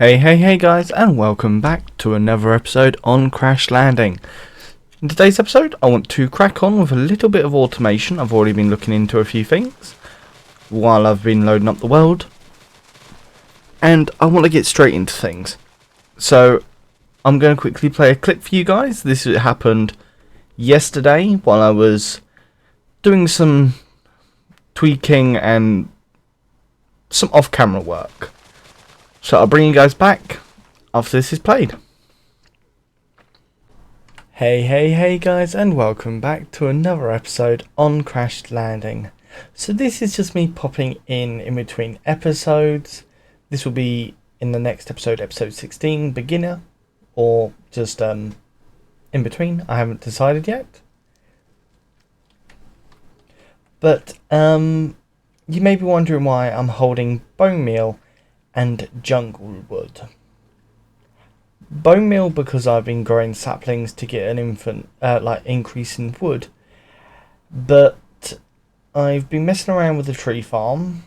Hey guys, and welcome back to another episode on Crash Landing. In today's episode, I want to crack on with a little bit of automation. I've already been looking into a few things while I've been loading up the world, and I want to get straight into things. So, I'm going to quickly play a clip for you guys. This happened yesterday while I was doing some tweaking and some off-camera work. So I'll bring you guys back after this is played. Hey guys, and welcome back to another episode on Crash Landing. So this is just me popping in between episodes. This will be in the next episode, episode 16, beginner, or just in between. I haven't decided yet. But you may be wondering why I'm holding bone meal and jungle wood. Bone meal because I've been growing saplings to get an increase in wood, but I've been messing around with the tree farm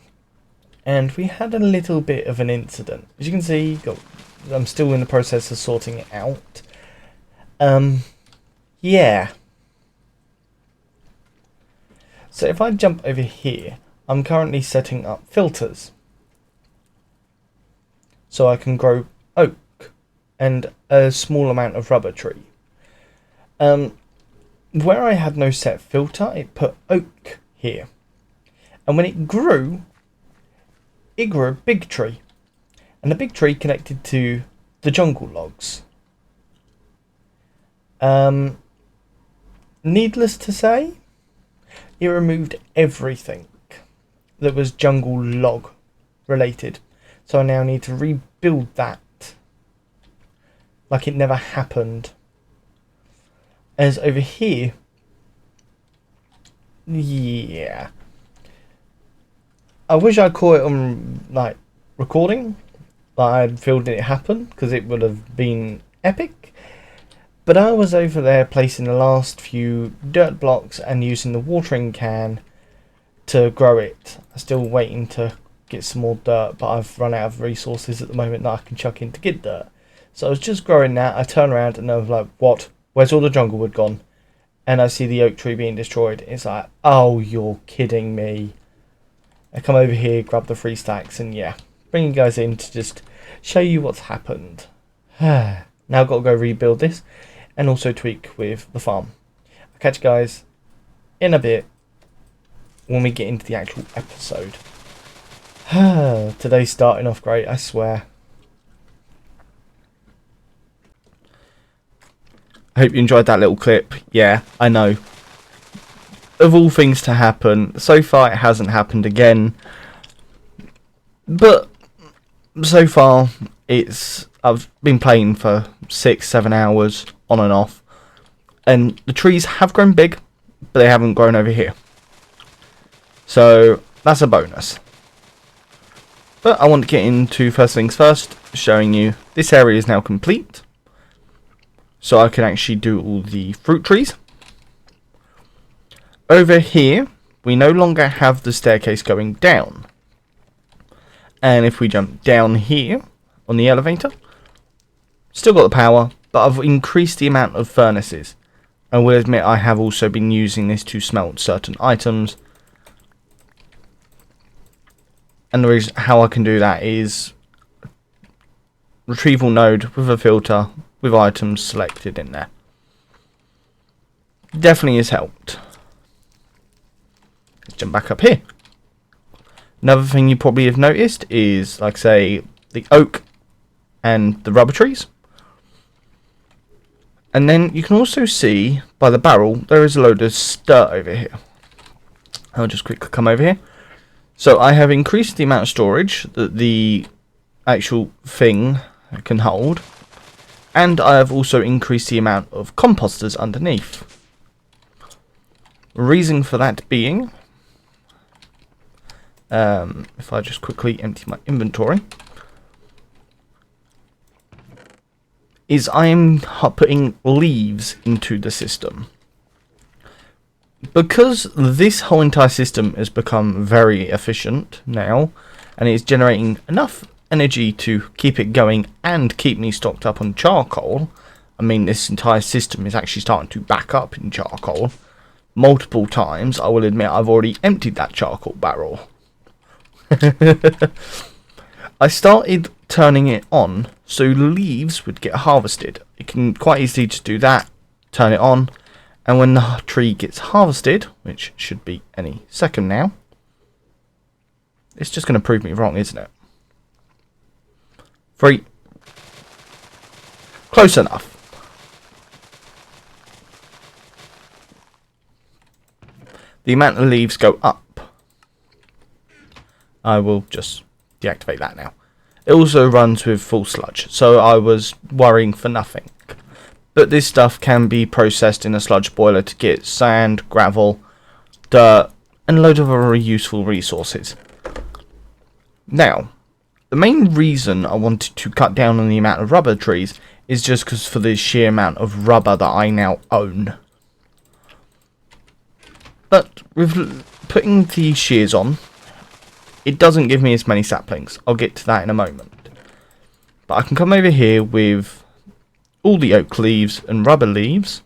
and we had a little bit of an incident. As you can see, I'm still in the process of sorting it out. Yeah. So if I jump over here, I'm currently setting up filters so I can grow oak and a small amount of rubber tree. Where I had no set filter, it put oak here. And when it grew a big tree. And the big tree connected to the jungle logs. Needless to say, it removed everything that was jungle log related. So I now need to rebuild that like it never happened. As over here, yeah, I wish I caught it on recording, I'd filmed it happen, because it would have been epic. But I was over there placing the last few dirt blocks and using the watering can to grow it. I'm still waiting to get some more dirt, but I've run out of resources at the moment that I can chuck in to get dirt. So I was just growing that. I turn around and I was like, what? Where's all the jungle wood gone? And I see the oak tree being destroyed. It's like, oh, you're kidding me. I come over here, grab the 3 stacks, and yeah, bring you guys in to just show you what's happened. Now I've got to go rebuild this and also tweak with the farm. I'll catch you guys in a bit when we get into the actual episode. Today's starting off great, I swear. I hope you enjoyed that little clip. Yeah, I know. Of all things to happen, so far it hasn't happened again. But so far I've been playing for 6-7 hours on and off. And the trees have grown big, but they haven't grown over here. So that's a bonus. But I want to get into first things first, showing you this area is now complete. So I can actually do all the fruit trees. Over here, we no longer have the staircase going down. And if we jump down here on the elevator, still got the power, but I've increased the amount of furnaces. I will admit I have also been using this to smelt certain items. And the reason how I can do that is retrieval node with a filter with items selected in there. Definitely has helped. Let's jump back up here. Another thing you probably have noticed is, like say, the oak and the rubber trees. And then you can also see by the barrel there is a load of dirt over here. I'll just quickly come over here. So I have increased the amount of storage that the actual thing can hold, and I have also increased the amount of composters underneath. Reason for that being, if I just quickly empty my inventory, is I am putting leaves into the system. Because this whole entire system has become very efficient now, and it's generating enough energy to keep it going and keep me stocked up on charcoal. I mean, this entire system is actually starting to back up in charcoal multiple times. I will admit I've already emptied that charcoal barrel. I started turning it on so leaves would get harvested. You can quite easily just do that, turn it on, and when the tree gets harvested, which should be any second now, it's just going to prove me wrong, isn't it? 3. Close enough. The amount of leaves go up. I will just deactivate that now. It also runs with full sludge, so I was worrying for nothing. But this stuff can be processed in a sludge boiler to get sand, gravel, dirt, and a load of other useful resources. Now, the main reason I wanted to cut down on the amount of rubber trees is just because for the sheer amount of rubber that I now own. But with putting the shears on, it doesn't give me as many saplings. I'll get to that in a moment. But I can come over here with all the oak leaves and rubber leaves,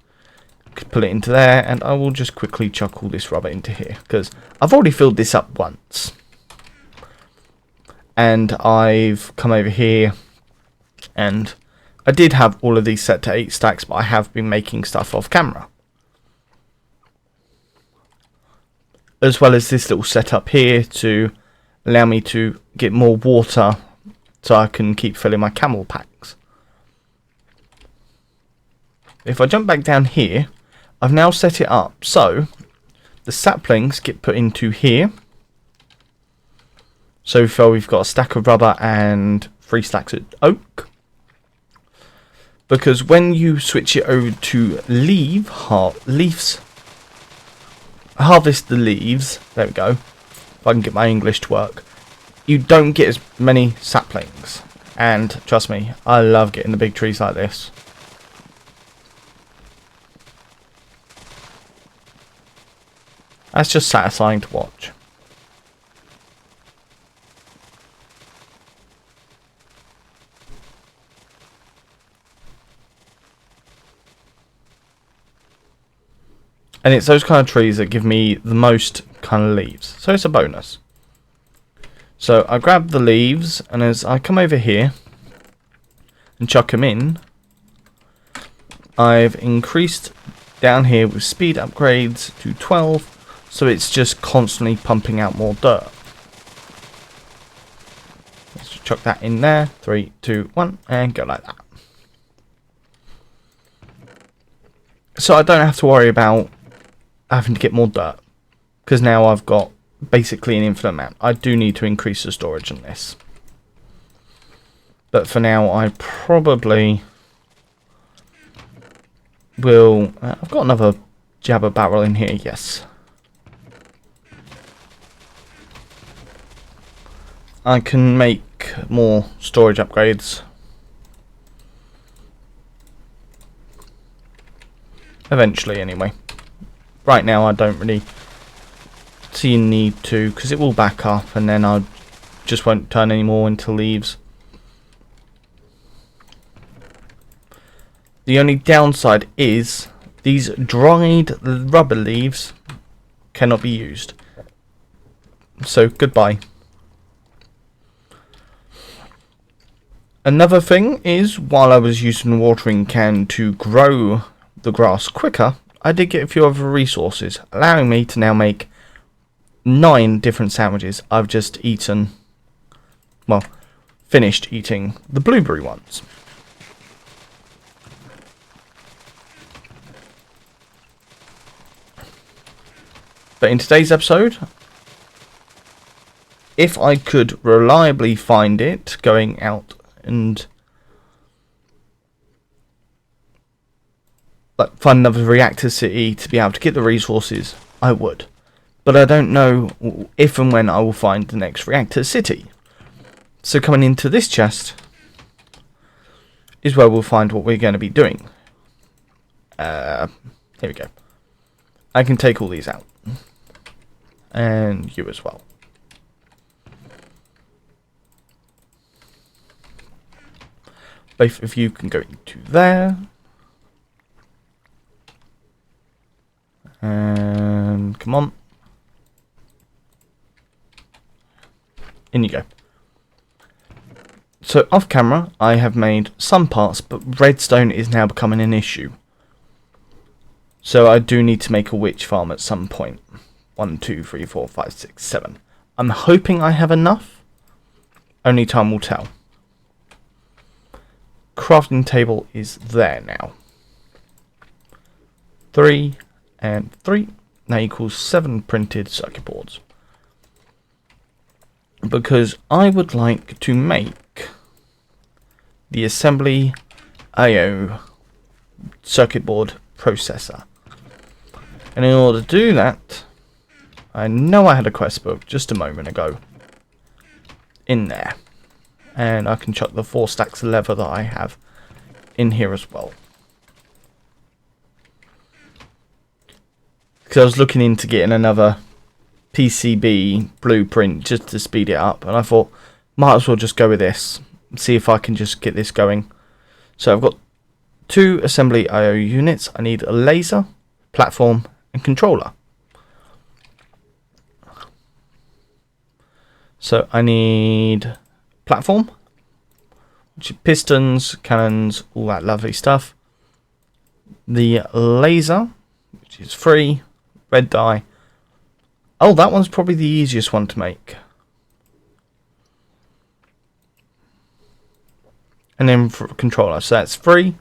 put it into there, and I will just quickly chuck all this rubber into here, because I've already filled this up once. And I've come over here, and I did have all of these set to 8 stacks, but I have been making stuff off camera. As well as this little setup here to allow me to get more water so I can keep filling my camel packs. If I jump back down here, I've now set it up so the saplings get put into here. So far we've got a stack of rubber and 3 stacks of oak. Because when you switch it over to harvest the leaves, there we go, if I can get my English to work, you don't get as many saplings. And trust me, I love getting the big trees like this. That's just satisfying to watch. And it's those kind of trees that give me the most kind of leaves. So it's a bonus. So I grab the leaves, and as I come over here and chuck them in, I've increased down here with speed upgrades to 12, so it's just constantly pumping out more dirt. Let's just chuck that in there. 3, 2, 1, and go like that. So I don't have to worry about having to get more dirt, because now I've got basically an infinite amount. I do need to increase the storage on this, but for now I probably will. I've got another jabber barrel in here, yes. I can make more storage upgrades eventually anyway. Right now I don't really see a need to, because it will back up and then I just won't turn any more into leaves. The only downside is these dried rubber leaves cannot be used. So goodbye. Another thing is, while I was using the watering can to grow the grass quicker, I did get a few other resources, allowing me to now make 9 different sandwiches. I've just eaten, well, finished eating the blueberry ones. But in today's episode, if I could reliably find it, going out and find another reactor city to be able to get the resources, I would. But I don't know if and when I will find the next reactor city. So coming into this chest is where we'll find what we're going to be doing. Here we go. I can take all these out. And you as well. Both of you can go into there. And come on. In you go. So off camera, I have made some parts, but redstone is now becoming an issue. So I do need to make a witch farm at some point. 1, 2, 3, 4, 5, 6, 7. I'm hoping I have enough. Only time will tell. Crafting table is there now. 3 and 3. That equals 7 printed circuit boards. Because I would like to make the assembly I/O circuit board processor. And in order to do that, I know I had a quest book just a moment ago in there. And I can chuck the 4 stacks of leather that I have in here as well. Because I was looking into getting another PCB blueprint just to speed it up. And I thought, might as well just go with this. See if I can just get this going. So I've got 2 assembly I/O units. I need a laser, platform, and controller. So I need platform, which is pistons, cannons, all that lovely stuff. The laser, which is free, red dye. Oh, that one's probably the easiest one to make. And then for controller, so that's 3,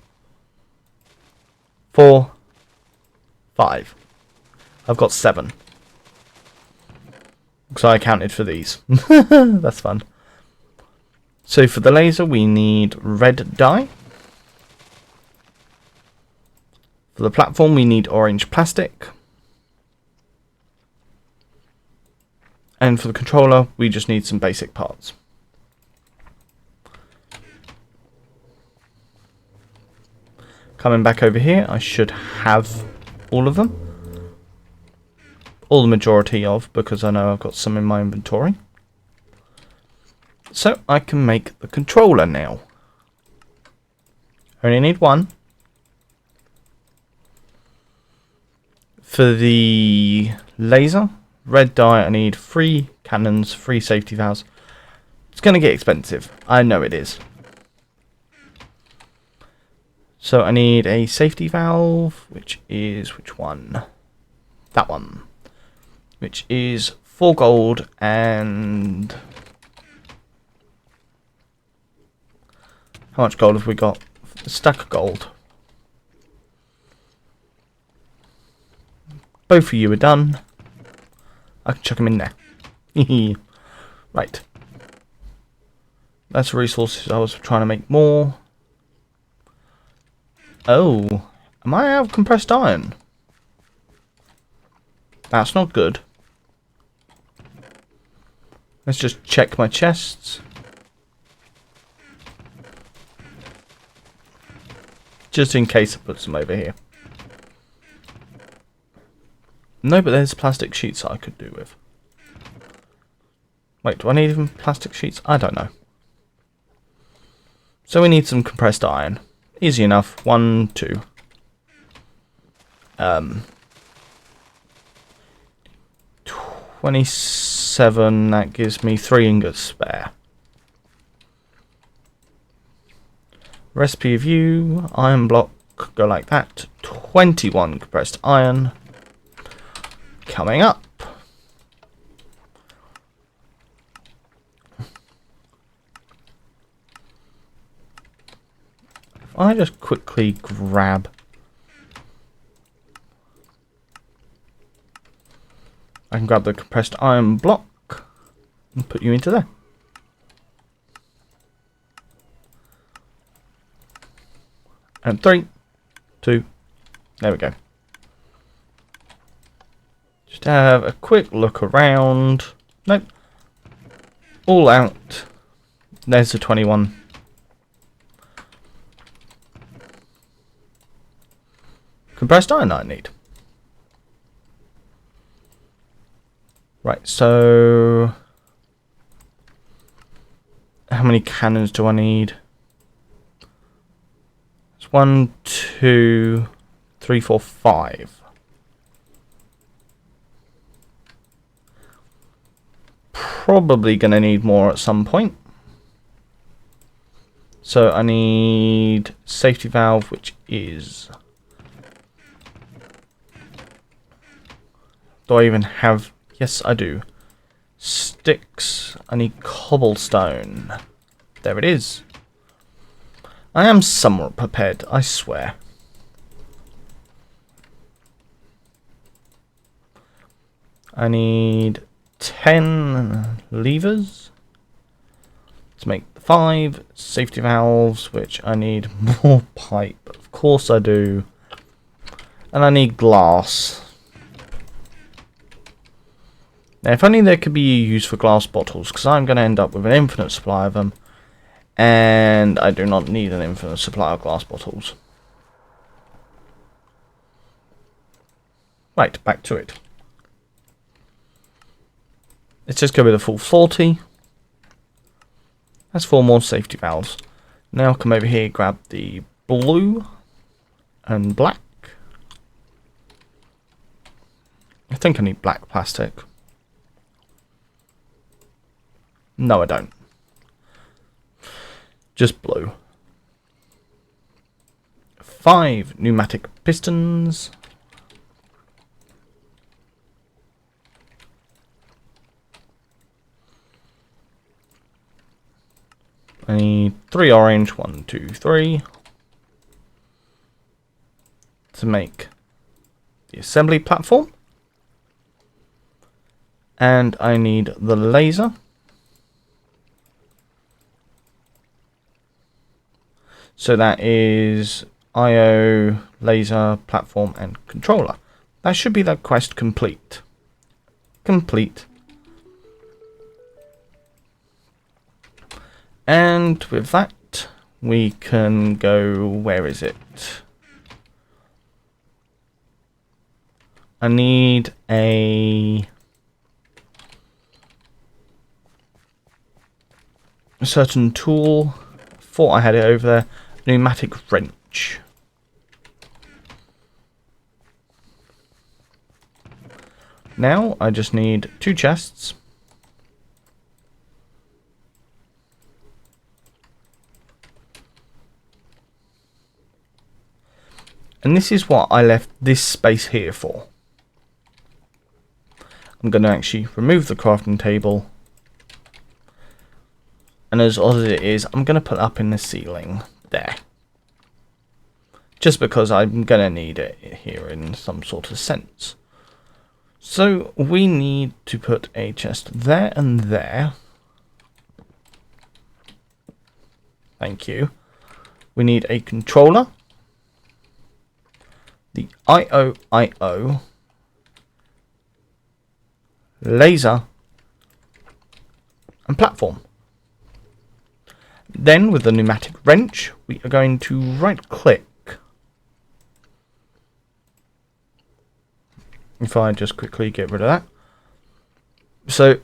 4, 5. I've got 7. Because I accounted for these. That's fun. So for the laser, we need red dye. For the platform, we need orange plastic. And for the controller, we just need some basic parts. Coming back over here, I should have all of them. All the majority of, because I know I've got some in my inventory. So I can make the controller now. I only need 1. For the laser, red dye, I need 3 cannons, 3 safety valves. It's going to get expensive. I know it is. So I need a safety valve, which is, which one? That one. Which is 4 gold and... How much gold have we got? A stack of gold. Both of you are done. I can chuck them in there. Right. That's resources. I was trying to make more. Oh. Am I out of compressed iron? That's not good. Let's just check my chests. Just in case I put some over here. No, but there's plastic sheets that I could do with. Wait, do I need even plastic sheets? I don't know. So we need some compressed iron. Easy enough. 1, 2. 27, that gives me 3 ingots spare. Recipe of you, iron block, go like that. 21 compressed iron. Coming up. If I just quickly grab... I can grab the compressed iron block and put you into there. And 3, 2, there we go. Just have a quick look around. Nope. All out. There's the 21. Compressed iron I need. Right, so how many cannons do I need? It's 1, 2, 3, 4, 5. Probably going to need more at some point. So I need safety valve, which is... Do I even have... Yes, I do. Sticks. I need cobblestone. There it is. I am somewhat prepared, I swear. I need 10 levers to make the 5 safety valves, which I need more pipe. Of course I do. And I need glass. Now, if only there could be use for glass bottles, because I'm going to end up with an infinite supply of them. And I do not need an infinite supply of glass bottles. Right, back to it. Let's just go with a full 40. That's 4 more safety valves. Now come over here, grab the blue and black. I think I need black plastic. No, I don't. Just blue. 5 pneumatic pistons. I need 3 orange, 1, 2, 3, to make the assembly platform. And I need the laser. So that is IO, laser, platform, and controller. That should be that quest complete. Complete. And with that, we can go... Where is it? I need a certain tool. Thought I had it over there. Pneumatic wrench. Now I just need 2 chests. And this is what I left this space here for. I'm going to actually remove the crafting table. And as odd as it is, I'm going to put it up in the ceiling. There. Just because I'm going to need it here in some sort of sense. So we need to put a chest there and there. Thank you. We need a controller. The IO, laser, and platform. Then with the pneumatic wrench, we are going to right click. If I just quickly get rid of that. So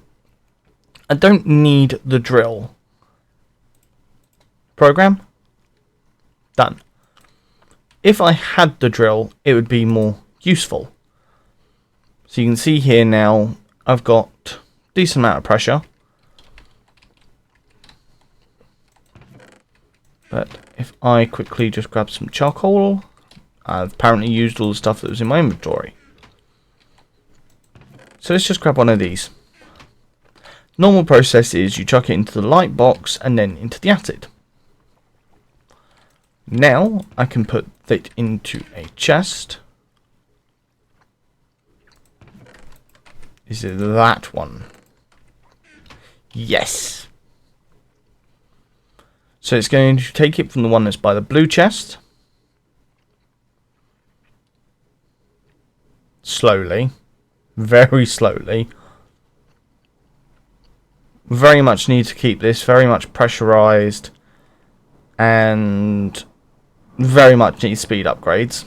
I don't need the drill. Program. Done. If I had the drill, it would be more useful. So you can see here now, I've got a decent amount of pressure. But if I quickly just grab some charcoal, I've apparently used all the stuff that was in my inventory. So let's just grab one of these. Normal process is you chuck it into the light box and then into the acid. Now I can put that into a chest. Is it that one? Yes. So it's going to take it from the one that's by the blue chest. Slowly. Very slowly. Very much need to keep this very much pressurized. And very much need speed upgrades.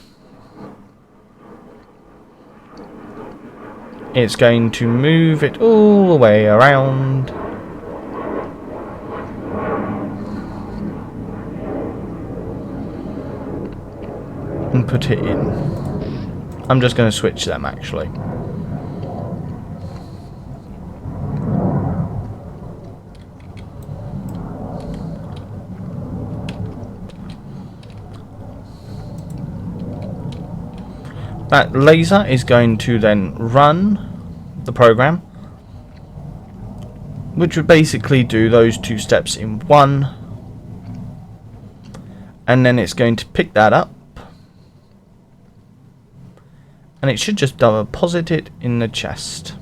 It's going to move it all the way around. and put it in. I'm just going to switch them actually. That laser is going to then run the program, which would basically do those two steps in one, and then it's going to pick that up, and it should just deposit it in the chest.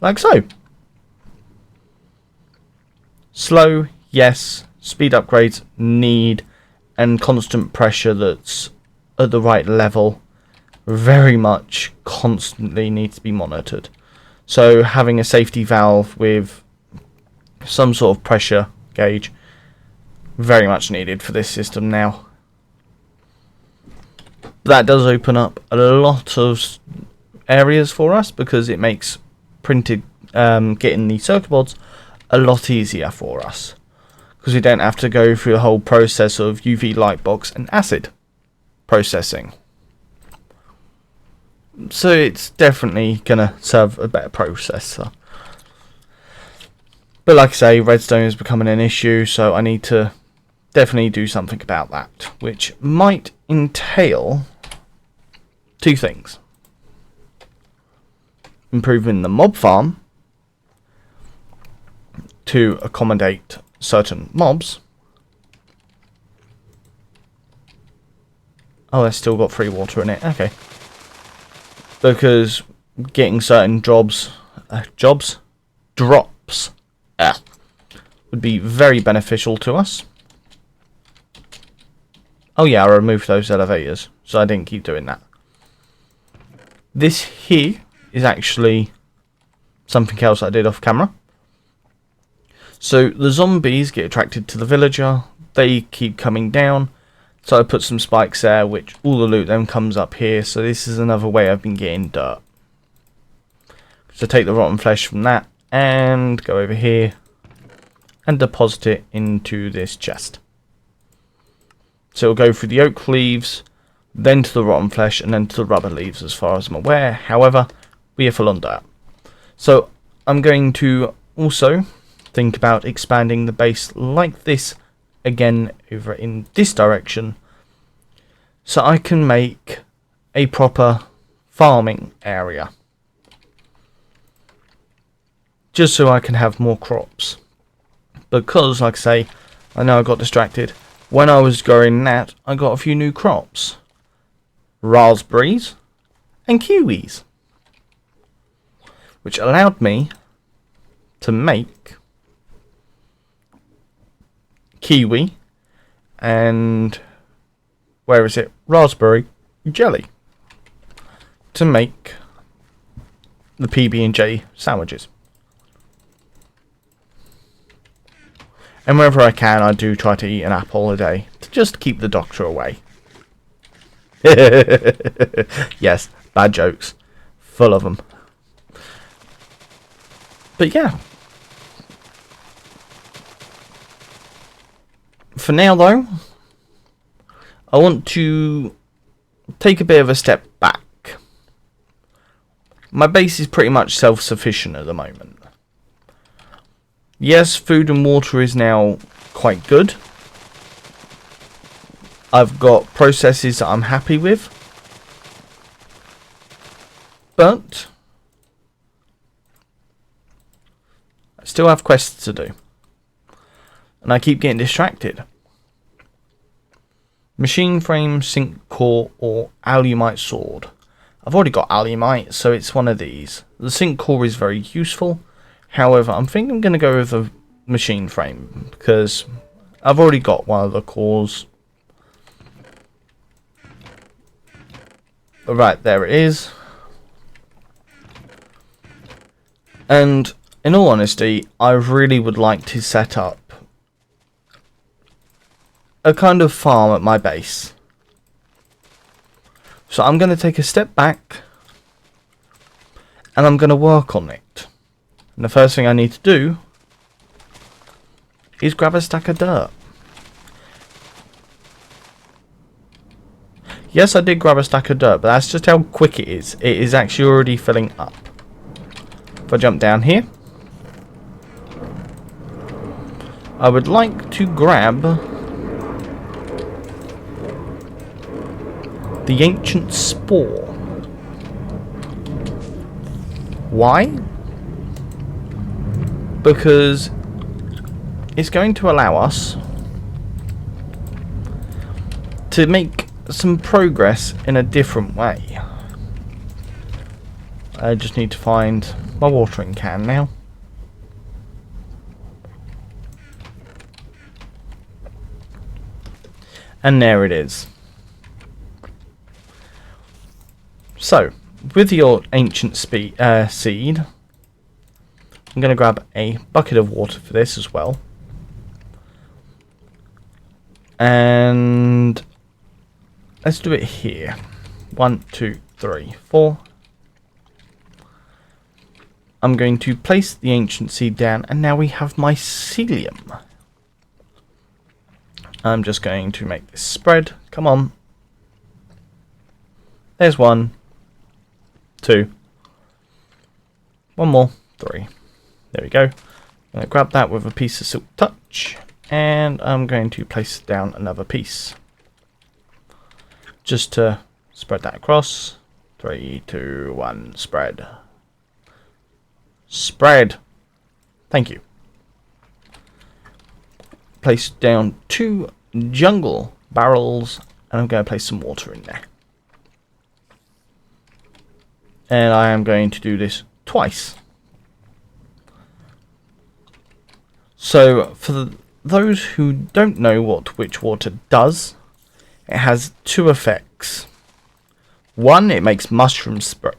Like so. Slow, yes. Speed upgrades, need. And constant pressure that's at the right level very much constantly needs to be monitored. So having a safety valve with some sort of pressure gauge, very much needed for this system now. That does open up a lot of areas for us because it makes printed getting the circuit boards a lot easier for us. Because we don't have to go through the whole process of UV light box and acid processing. So it's definitely going to serve a better processor. But like I say, redstone is becoming an issue, so I need to definitely do something about that. Which might entail two things. Improving the mob farm to accommodate certain mobs. Oh, that's still got free water in it. Okay. Because getting certain drops would be very beneficial to us. Oh yeah, I removed those elevators, so I didn't keep doing that. This here is actually something else I did off camera. So the zombies get attracted to the villager, they keep coming down, so I put some spikes there, which all the loot then comes up here, so this is another way I've been getting dirt. So take the rotten flesh from that, and go over here, and deposit it into this chest. So it'll go through the oak leaves, then to the rotten flesh, and then to the rubber leaves as far as I'm aware. However, we are full on dirt. So I'm going to also think about expanding the base like this again over in this direction, so I can make a proper farming area, just so I can have more crops. Because like I say, I know I got distracted. When I was growing that, I got a few new crops, raspberries and kiwis, which allowed me to make kiwi and raspberry jelly to make the PB&J sandwiches. And wherever I can, I do try to eat an apple a day to just keep the doctor away. Yes, bad jokes, full of them. But yeah. For now though, I want to take a bit of a step back. My base is pretty much self-sufficient at the moment. Yes, food and water is now quite good. I've got processes that I'm happy with. But I still have quests to do. And I keep getting distracted. Machine frame, sync core, or alumite sword. I've already got alumite, so it's one of these. The sync core is very useful. However, I'm thinking I'm going to go with a machine frame, because I've already got one of the cores. Right, there it is. And in all honesty, I really would like to set up a kind of farm at my base. So I'm going to take a step back and I'm going to work on it. And the first thing I need to do is grab a stack of dirt. Yes, I did grab a stack of dirt, but that's just how quick it is. It is actually already filling up. If I jump down here, I would like to grab the ancient spore. Why? Because it's going to allow us to make some progress in a different way. I just need to find my watering can now. And there it is. So, with your ancient seed, I'm going to grab a bucket of water for this as well. And let's do it here. 1, 2, 3, 4. I'm going to place the ancient seed down, and now we have mycelium. I'm just going to make this spread. Come on. There's 1, 2. 1 more. 3. There we go. I'm going to grab that with a piece of silk touch, and I'm going to place down another piece. Just to spread that across. 3, 2, 1, spread. Spread. Thank you. Place down 2 jungle barrels, and I'm going to place some water in there. And I am going to do this twice. So, for those who don't know what witch water does, it has 2 effects. 1, it makes mushrooms sprout.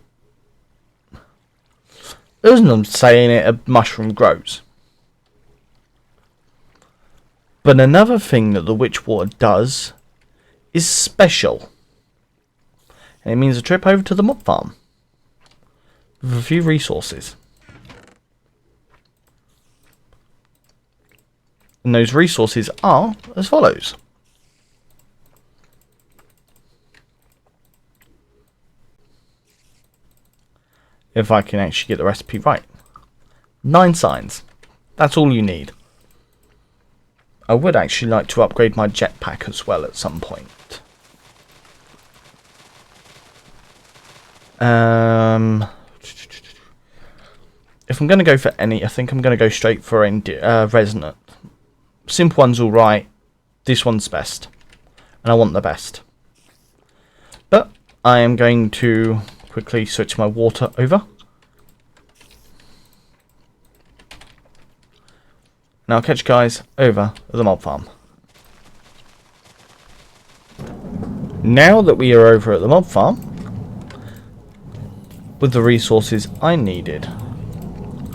Isn't I'm saying it, a mushroom grows. But another thing that the witch water does is special. And it means a trip over to the mob farm with a few resources. And those resources are as follows. If I can actually get the recipe right. 9 signs. That's all you need. I would actually like to upgrade my jetpack as well at some point. If I'm going to go for any, I think I'm going to go straight for resonant. Simple one's alright. This one's best. And I want the best. But I am going to quickly switch my water over. And I'll catch you guys over at the mob farm. Now that we are over at the mob farm, with the resources I needed,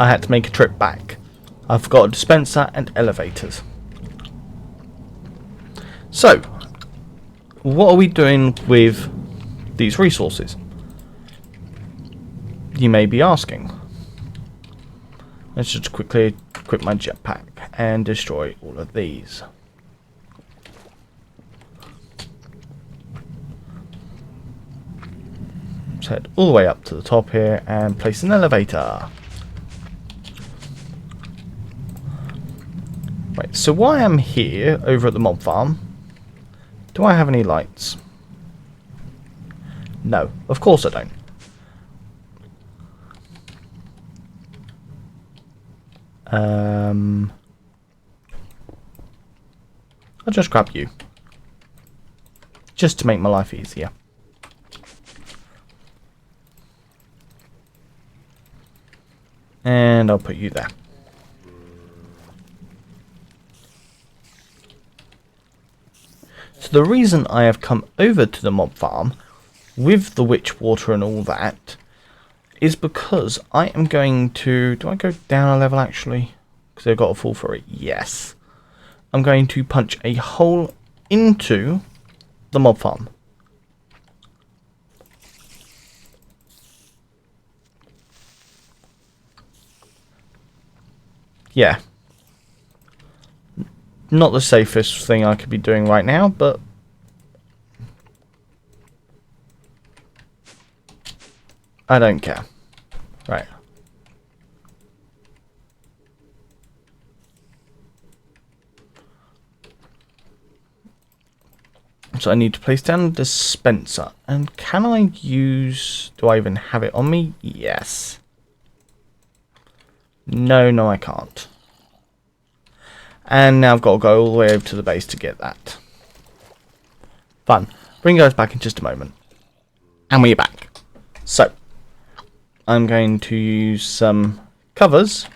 I had to make a trip back. I've got a dispenser and elevators. So, what are we doing with these resources? You may be asking. Let's just quickly equip my jetpack and destroy all of these. Let's head all the way up to the top here and place an elevator. Right, so while I'm here over at the mob farm, do I have any lights? No, of course I don't. I'll just grab you. Just to make my life easier. And I'll put you there. So the reason I have come over to the mob farm with the witch water and all that is because I am going to... Do I go down a level actually? Because I've got a fall for it. Yes. I'm going to punch a hole into the mob farm. Yeah. Not the safest thing I could be doing right now, but I don't care. Right. So I need to place down a dispenser. And can I use... Do I even have it on me? Yes. No, I can't. And now I've got to go all the way over to the base to get that. Fun. Bring you guys back in just a moment. And we're back. So, I'm going to use some covers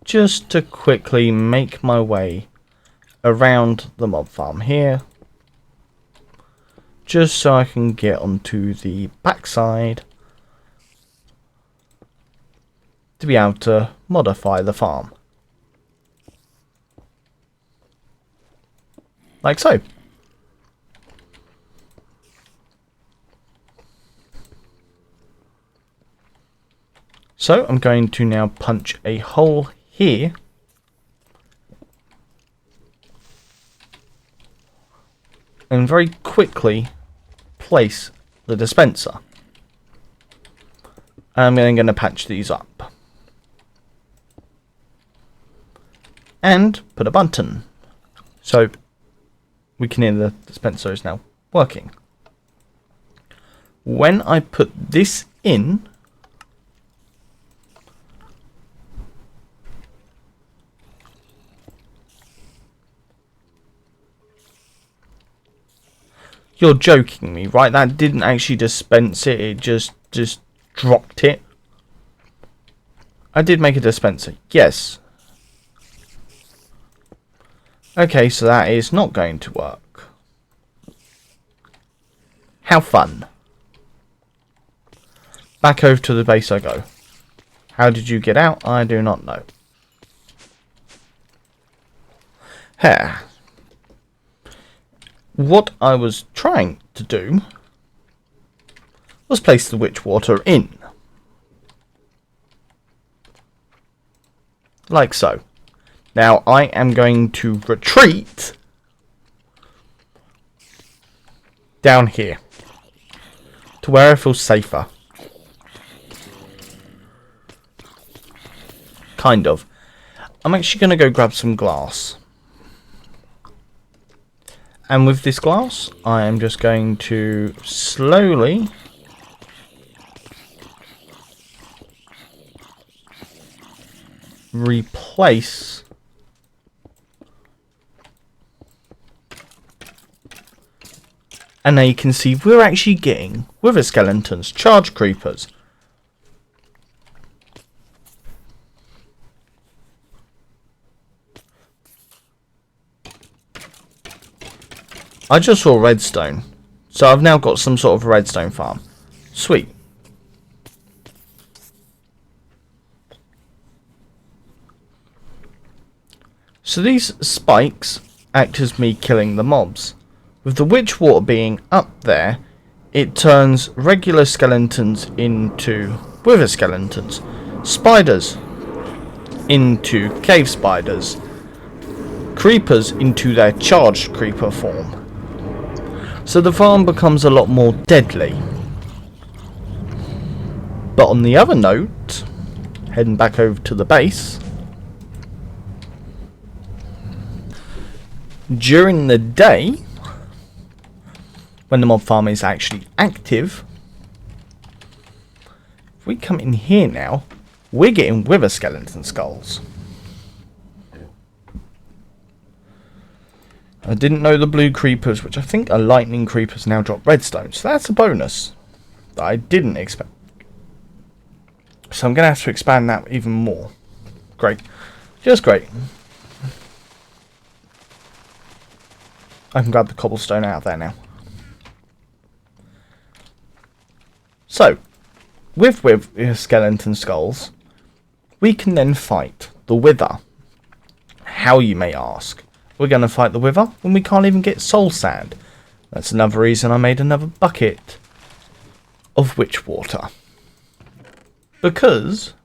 just to quickly make my way around the mob farm here, just so I can get onto the backside to be able to modify the farm. Like so. So I'm going to now punch a hole here and very quickly place the dispenser. I'm then going to patch these up and put a button so we can hear the dispenser is now working. When I put this in, you're joking me, right? That didn't actually dispense it, it just dropped it. I did make a dispenser, yes. Okay, so that is not going to work. How fun. Back over to the base I go. How did you get out? I do not know. Here. What I was trying to do was place the witch water in. Like so. Now I am going to retreat down here to where I feel safer. Kind of. I'm actually going to go grab some glass. And with this glass, I am just going to slowly replace and now you can see we're actually getting wither skeletons, charge creepers. I just saw redstone, so I've now got some sort of redstone farm. Sweet. So these spikes act as me killing the mobs. With the witch water being up there, it turns regular skeletons into wither skeletons, spiders into cave spiders, creepers into their charged creeper form. So the farm becomes a lot more deadly. But on the other note, heading back over to the base, during the day, when the mob farm is actually active, if we come in here now, we're getting wither skeleton skulls. I didn't know the blue creepers, which I think are lightning creepers, now drop redstone. So that's a bonus that I didn't expect. So I'm going to have to expand that even more. Great. Just great. I can grab the cobblestone out of there now. So, with skeleton skulls, we can then fight the wither. How, you may ask? We're going to fight the wither when we can't even get soul sand. That's another reason I made another bucket of witch water. Because,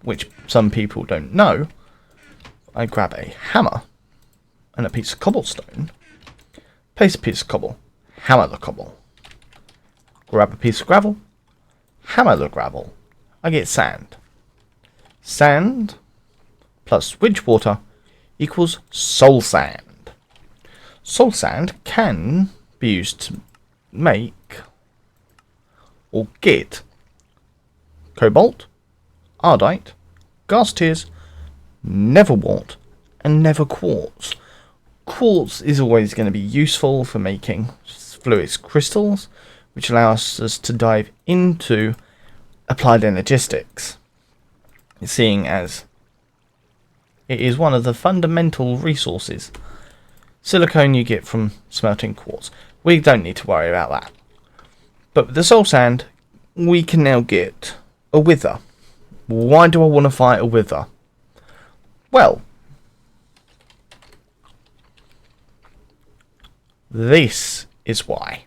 which some people don't know, I grab a hammer and a piece of cobblestone, place a piece of cobble, hammer the cobble, grab a piece of gravel, hammer the gravel, I get sand. Sand plus ridge water equals soul sand. Soul sand can be used to make or get cobalt, ardite, gas tears, neverwort, and never quartz. Quartz is always going to be useful for making fluid crystals, which allows us to dive into applied energistics, seeing as it is one of the fundamental resources. Silicone you get from smelting quartz. We don't need to worry about that. But with the soul sand, we can now get a wither. Why do I want to fight a wither? Well, this is why.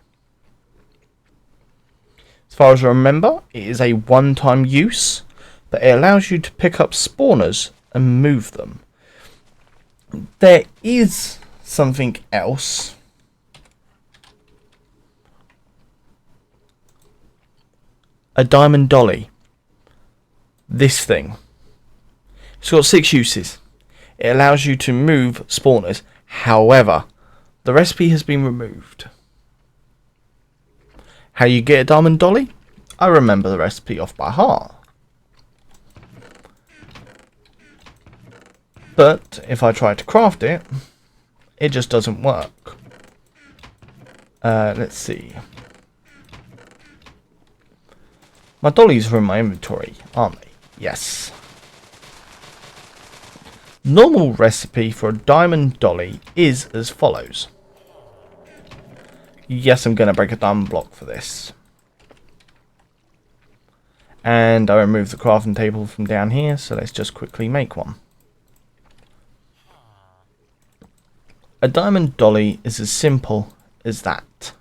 As far as I remember, it is a one-time use, but it allows you to pick up spawners and move them. There is something else. A diamond dolly. This thing. It's got 6 uses. It allows you to move spawners. However, the recipe has been removed. How you get a diamond dolly? I remember the recipe off by heart. But if I try to craft it, it just doesn't work. Let's see. My dollies are in my inventory, aren't they? Yes. Normal recipe for a diamond dolly is as follows. Yes, I'm going to break a diamond block for this. And I remove the crafting table from down here, so let's just quickly make one. A diamond dolly is as simple as that.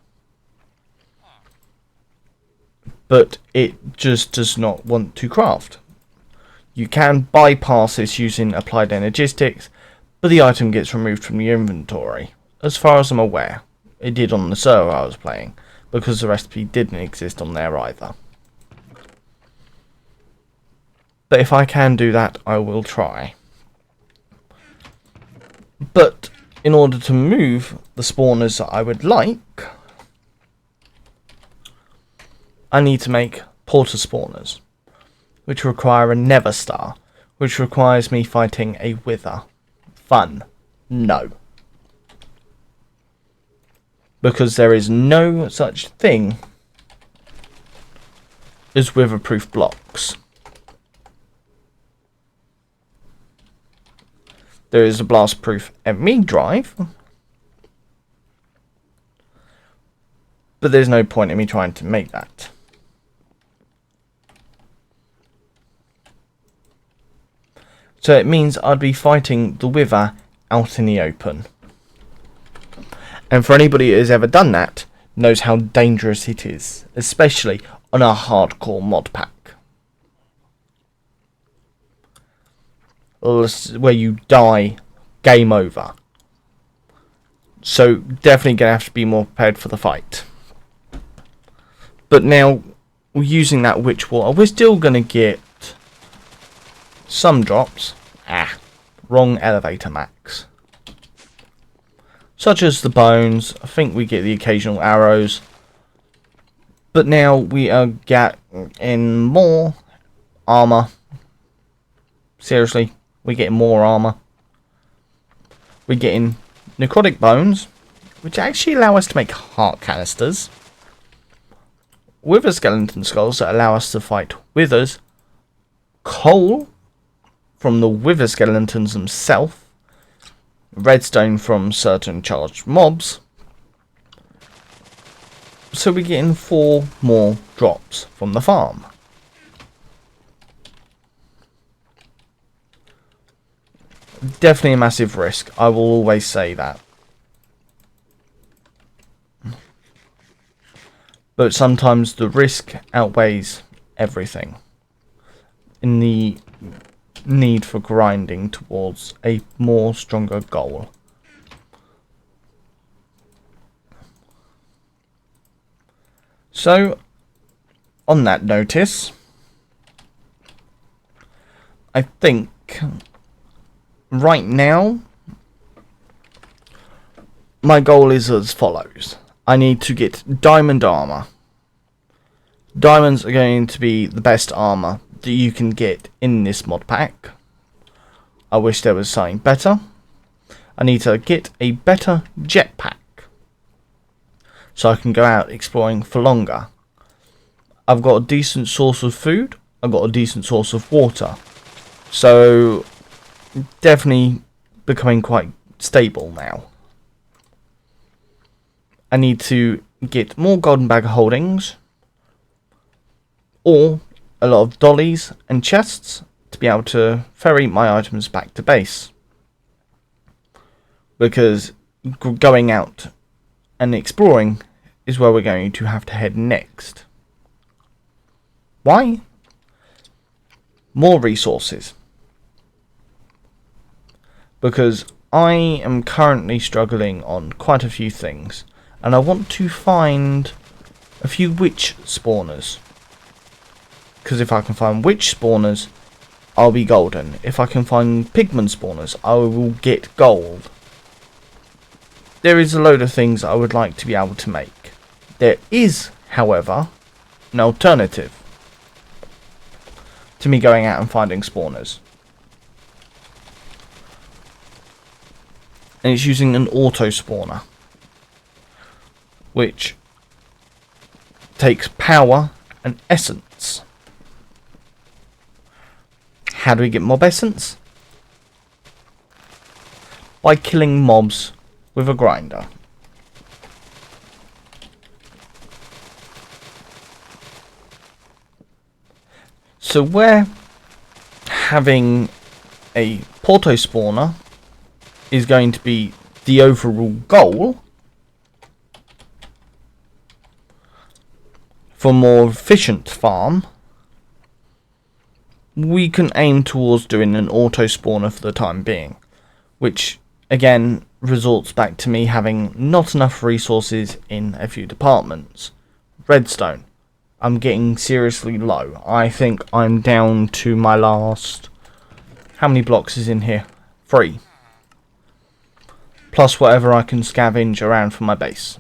But it just does not want to craft. You can bypass this using applied energistics, but the item gets removed from your inventory. As far as I'm aware, it did on the server I was playing, because the recipe didn't exist on there either. But if I can do that, I will try. But in order to move the spawners that I would like, I need to make porter spawners, which require a never star, which requires me fighting a wither. Fun? No. Because there is no such thing as wither-proof blocks. There is a blast-proof ME drive, but there's no point in me trying to make that. So it means I'd be fighting the wither out in the open. And for anybody who has ever done that, knows how dangerous it is, especially on a hardcore mod pack. Where you die, game over. So definitely going to have to be more prepared for the fight. But now, using that witch water, we're still going to get some drops. Wrong elevator max. Such as the bones. I think we get the occasional arrows. But now we are getting more armor. Seriously, we're getting more armor. We're getting necrotic bones, which actually allow us to make heart canisters. Wither skeleton skulls that allow us to fight withers. Coal from the wither skeletons themselves. Redstone from certain charged mobs. So we're getting 4 more drops from the farm. Definitely a massive risk. I will always say that. But sometimes the risk outweighs everything. In the need for grinding towards a more stronger goal. So on that notice, I think right now my goal is as follows. I need to get diamond armor. Diamonds are going to be the best armor that you can get in this mod pack. I wish there was something better. I need to get a better jetpack so I can go out exploring for longer. I've got a decent source of food. I've got a decent source of water. So definitely becoming quite stable now. I need to get more golden bag holdings, or a lot of dollies and chests to be able to ferry my items back to base. Because going out and exploring is where we're going to have to head next. Why? More resources. Because I am currently struggling on quite a few things, and I want to find a few witch spawners. Because if I can find witch spawners, I'll be golden. If I can find pigman spawners, I will get gold. There is a load of things I would like to be able to make. There is, however, an alternative to me going out and finding spawners. And it's using an auto spawner, which takes power and essence. How do we get mob essence? By killing mobs with a grinder. So where having a porto spawner is going to be the overall goal for more efficient farm, we can aim towards doing an auto spawner for the time being, which again results back to me having not enough resources in a few departments. Redstone, I'm getting seriously low. I think I'm down to my last... How many blocks is in here? 3. Plus whatever I can scavenge around from my base.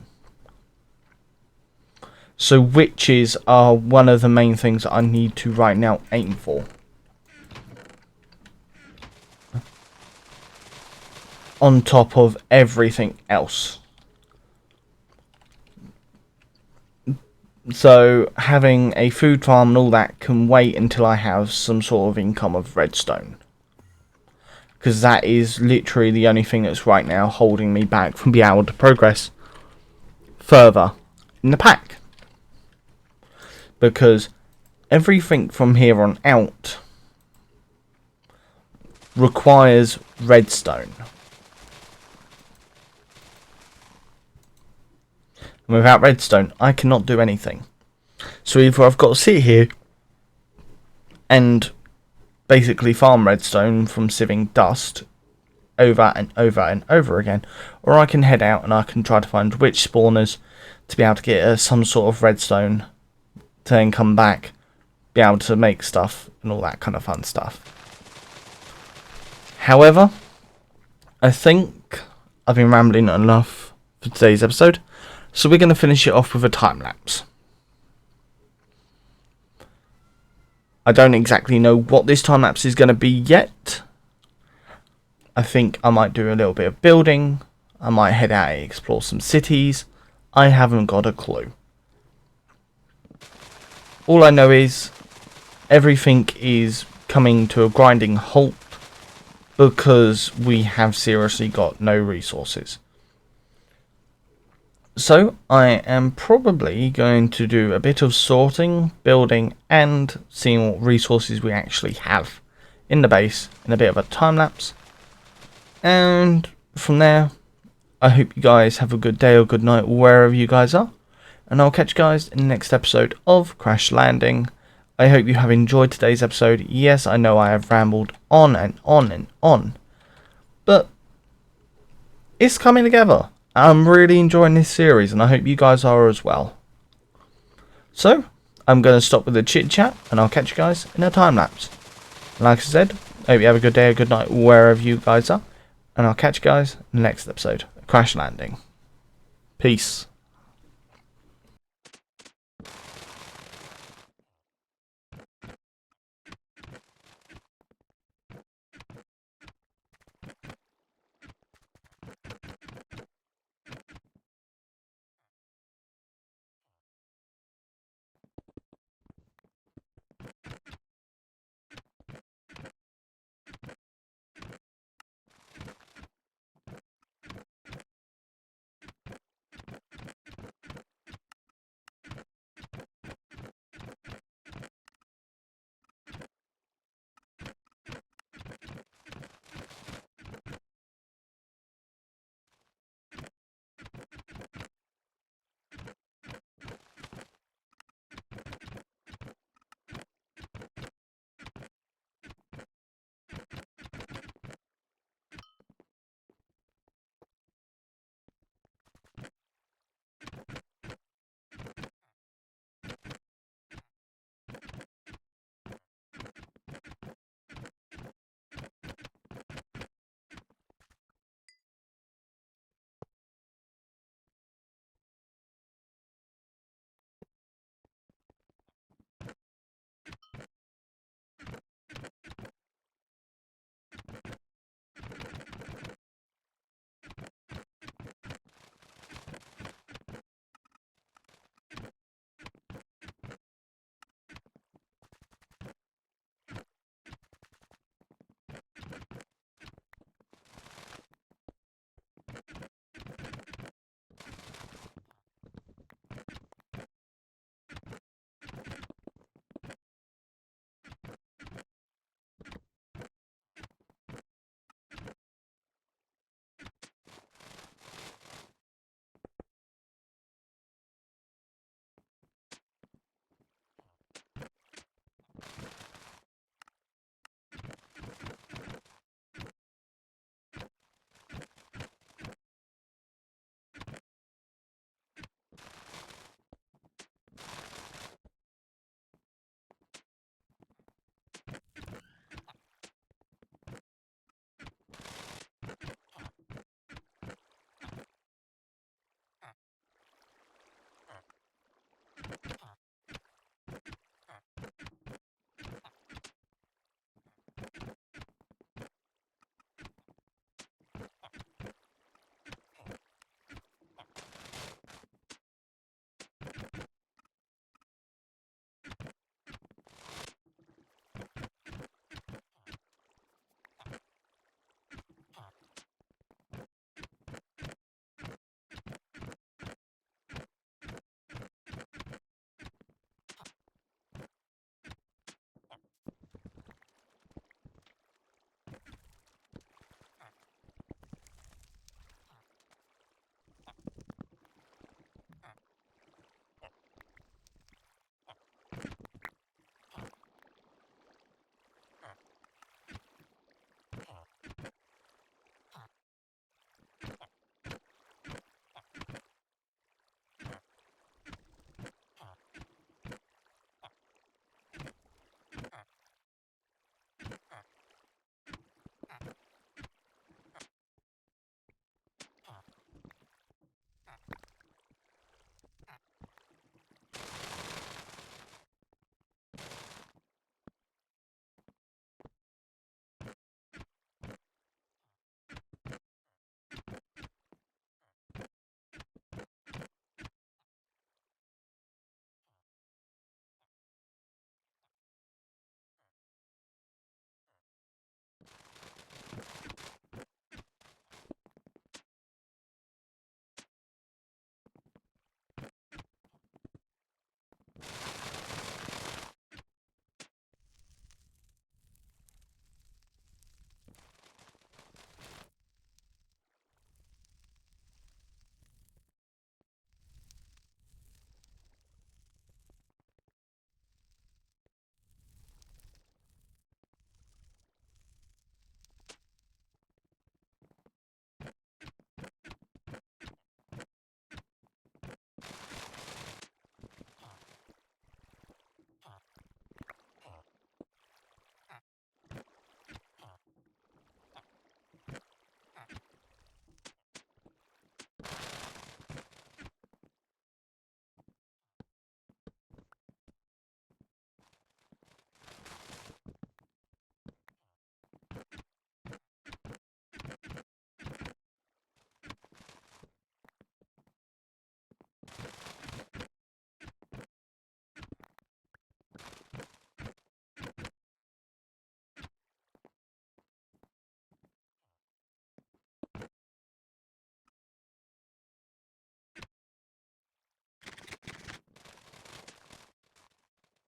So witches are one of the main things that I need to right now aim for. On top of everything else. So having a food farm and all that can wait until I have some sort of income of redstone. Because that is literally the only thing that's right now holding me back from being able to progress further in the pack. Because everything from here on out requires redstone. And without redstone, I cannot do anything. So either I've got to sit here and basically farm redstone from sieving dust over and over and over again, or I can head out and I can try to find witch spawners to be able to get some sort of redstone to then come back, be able to make stuff and all that kind of fun stuff. However, I think I've been rambling enough for today's episode, so we're going to finish it off with a time lapse. I don't exactly know what this time lapse is going to be yet. I think I might do a little bit of building. I might head out and explore some cities. I haven't got a clue. All I know is everything is coming to a grinding halt because we have seriously got no resources. So I am probably going to do a bit of sorting, building, and seeing what resources we actually have in the base in a bit of a time lapse. And from there, I hope you guys have a good day or good night wherever you guys are. And I'll catch you guys in the next episode of Crash Landing. I hope you have enjoyed today's episode. Yes, I know I have rambled on and on and on, but it's coming together. I'm really enjoying this series and I hope you guys are as well. So, I'm going to stop with the chit chat, and I'll catch you guys in a time lapse. Like I said, hope you have a good day or good night wherever you guys are, and I'll catch you guys in the next episode of Crash Landing. Peace.